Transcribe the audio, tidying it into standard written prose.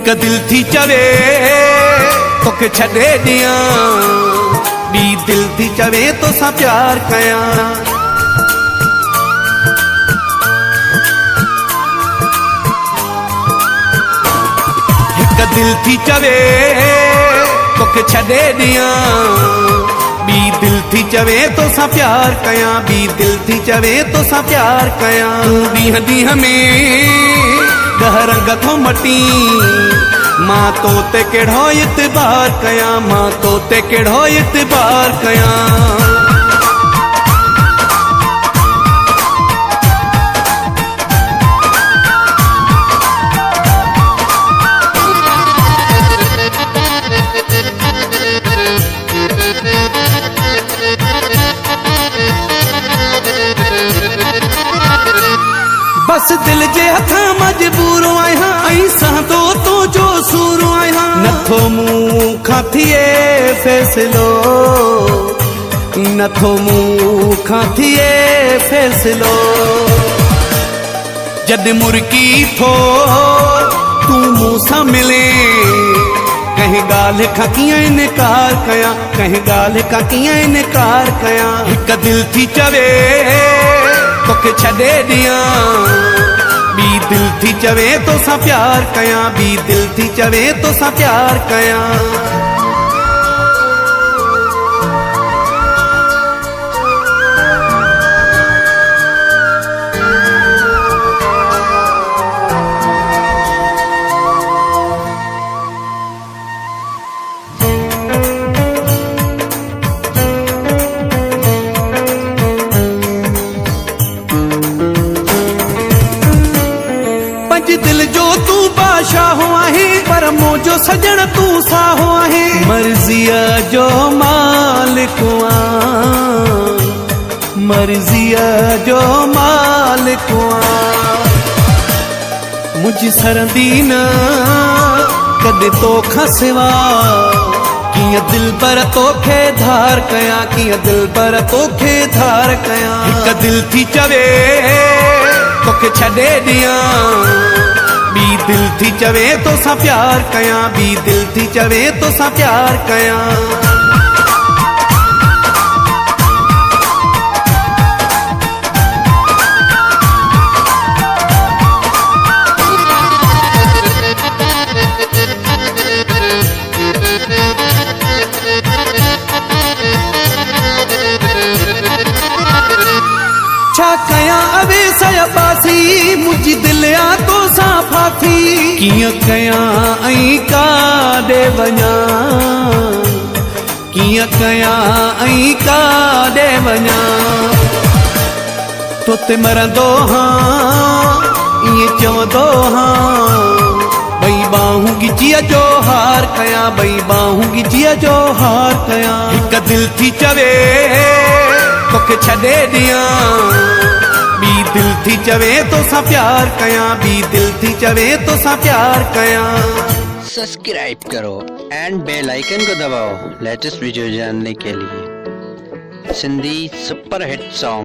हिक दिल थी चवे तोखे छॾे ॾियां, ॿी दिल थी चवे तोसां प्यार कयां। हिक दिल थी चवे तोखे छॾे ॾियां, ॿी दिल थी चवे तोसां प्यार कयां, ॿी दिल थी चवे तोसां प्यार कयां। ॾींहं ॾींहं में ॾह रंग थो मटी, मां तो ते कहिड़ो इतबार कयां, मां तो ते कहिड़ो इतबार कयां। बस दिल जे हथां मजबूर आहियां, ऐं सहंदो तो जो सूर आहियां। नथो मूं खां थिए फ़ैसिलो, नथो मूं खां थिए फ़ैसिलो। जॾहिं मुर्की थो तूं मूंसां मिले, कंहिं ॻाल्हि खां कीअं इनकार कयां, कंहिं ॻाल्हि खां कीअं इनकार कयां। हिक दिल थी चवे तोखे छॾे ॾियां, ॿी दिल थी चवे तोसां प्यार कयां, ॿी दिल थी चवे तोसां प्यार कयां। दिल जो तू बादशाह आहे, पर मुंहिंजो सजण तू साहो आहे। मर्ज़ीअ जो मालिक आं, मर्ज़ीअ जो मालिक आं। मुंहिंजी सरंदी न कॾहिं तोखां सिवा, कीअं दिल पर तोखे धार कयां, कीअं दिल पर तोखे धार कयां। हिक दिल थी चवे तोखे छॾे ॾियां, ॿी दिल थी चवे तोसां प्यार कयां, ॿी दिल थी चवे तोसां प्यार कयां। छा कयां अवे सयाबासी, मुंहिंजी दिल आ तोसां फाथी। कीअं कयां ऐं काॾे वञां, कीअं कयां ऐं काॾे वञां। तोते मरंदो हां ईअं चवंदो हां, ॿई ॿाहूं ॻिचीअ जो हार कयां, ॿई ॿाहूं ॻिचीअ जो हार कयां। हिक दिल थी चवे तोखे छॾे ॾियां, ॿी दिल थी चवे तोसां प्यार कयां, ॿी दिल थी चवे तोसां प्यार कयां। सब्सक्राइब करो एंड बेल आइकन को दबाओ लेटेस्ट वीडियो जानने के लिए। Sindhi super hit song.